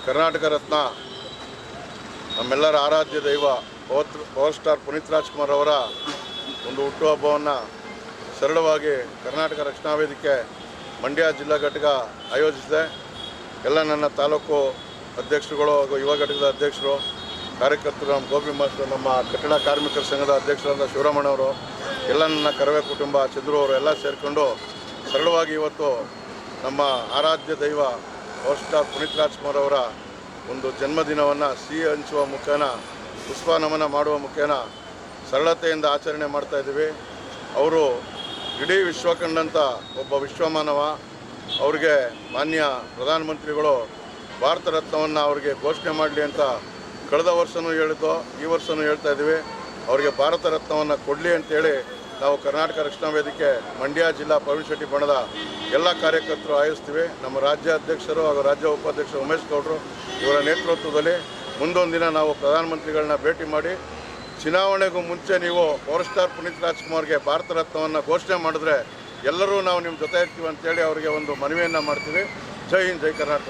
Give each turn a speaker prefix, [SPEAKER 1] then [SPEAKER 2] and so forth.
[SPEAKER 1] ಕರ್ನಾಟಕ ರತ್ನ ನಮ್ಮೆಲ್ಲರ ಆರಾಧ್ಯ ದೈವ power star Puneeth Rajkumar ಅವರ ಒಂದು ಹುಟ್ಟುಹಬ್ಬವನ್ನು ಸರಳವಾಗಿ ಕರ್ನಾಟಕ ರಕ್ಷಣಾ ವೇದಿಕೆ ಮಂಡ್ಯ ಜಿಲ್ಲಾ ಘಟಕ ಆಯೋಜಿಸಿದೆ. ಎಲ್ಲ ನನ್ನ ತಾಲೂಕು ಅಧ್ಯಕ್ಷರುಗಳು ಹಾಗೂ ಯುವ ಘಟಕದ ಅಧ್ಯಕ್ಷರು, ಕಾರ್ಯಕರ್ತರು, ನಮ್ಮ ಗೋಪಿ ಮಾಸ್ಟರ್, ನಮ್ಮ ಕಟ್ಟಡ ಕಾರ್ಮಿಕರ ಸಂಘದ ಅಧ್ಯಕ್ಷರಾದ ಶಿವರಾಮಣ್ಣವರು, ಎಲ್ಲ ನನ್ನ ಕರವೇ ಕುಟುಂಬ, ಚಂದ್ರು ಅವರು ಎಲ್ಲ ಸೇರಿಕೊಂಡು ಸರಳವಾಗಿ ಇವತ್ತು ನಮ್ಮ ಆರಾಧ್ಯ ದೈವ ಪವರ್ ಸ್ಟಾರ್ ಪುನೀತ್ ರಾಜ್ಕುಮಾರ್ ಅವರ ಒಂದು ಜನ್ಮದಿನವನ್ನು ಸಿಹಿ ಹಂಚುವ ಮುಖೇನ, ಪುಷ್ಪ ನಮನ ಮಾಡುವ ಮುಖೇನ ಸರಳತೆಯಿಂದ ಆಚರಣೆ ಮಾಡ್ತಾಯಿದ್ದೀವಿ. ಅವರು ಇಡೀ ವಿಶ್ವ ಕಂಡಂಥ ಒಬ್ಬ ವಿಶ್ವಮಾನವ. ಅವ್ರಿಗೆ ಮಾನ್ಯ ಪ್ರಧಾನಮಂತ್ರಿಗಳು ಭಾರತ ರತ್ನವನ್ನು ಅವ್ರಿಗೆ ಘೋಷಣೆ ಮಾಡಲಿ ಅಂತ ಕಳೆದ ವರ್ಷವೂ ಹೇಳಿದ್ದು, ಈ ವರ್ಷವೂ ಹೇಳ್ತಾ ಇದ್ದೀವಿ. ಅವರಿಗೆ ಭಾರತ ರತ್ನವನ್ನು ಕೊಡಲಿ ಅಂತೇಳಿ ನಾವು ಕರ್ನಾಟಕ ರಕ್ಷಣಾ ವೇದಿಕೆ ಮಂಡ್ಯ ಜಿಲ್ಲಾ ಪ್ರವೀಣ್ ಶೆಟ್ಟಿ ಬಣದ ಎಲ್ಲ ಕಾರ್ಯಕರ್ತರು ಆಯೋಜಿಸ್ತೀವಿ. ನಮ್ಮ ರಾಜ್ಯ ಅಧ್ಯಕ್ಷರು ಹಾಗೂ ರಾಜ್ಯ ಉಪಾಧ್ಯಕ್ಷರು ಉಮೇಶ್ ಗೌಡರು ಇವರ ನೇತೃತ್ವದಲ್ಲಿ ಮುಂದೊಂದು ದಿನ ನಾವು ಪ್ರಧಾನಮಂತ್ರಿಗಳನ್ನ ಭೇಟಿ ಮಾಡಿ, ಚುನಾವಣೆಗೂ ಮುಂಚೆ ನೀವು ಪವರ್ ಸ್ಟಾರ್ ಪುನೀತ್ ರಾಜ್ಕುಮಾರ್ಗೆ ಭಾರತ ರತ್ನವನ್ನು ಘೋಷಣೆ ಮಾಡಿದ್ರೆ ಎಲ್ಲರೂ ನಾವು ನಿಮ್ಮ ಜೊತೆ ಇರ್ತೀವಿ ಅಂತೇಳಿ ಅವರಿಗೆ ಒಂದು ಮನವಿಯನ್ನು ಮಾಡ್ತೀವಿ. ಜೈ ಹಿಂದ್, ಜೈ ಕರ್ನಾಟಕ.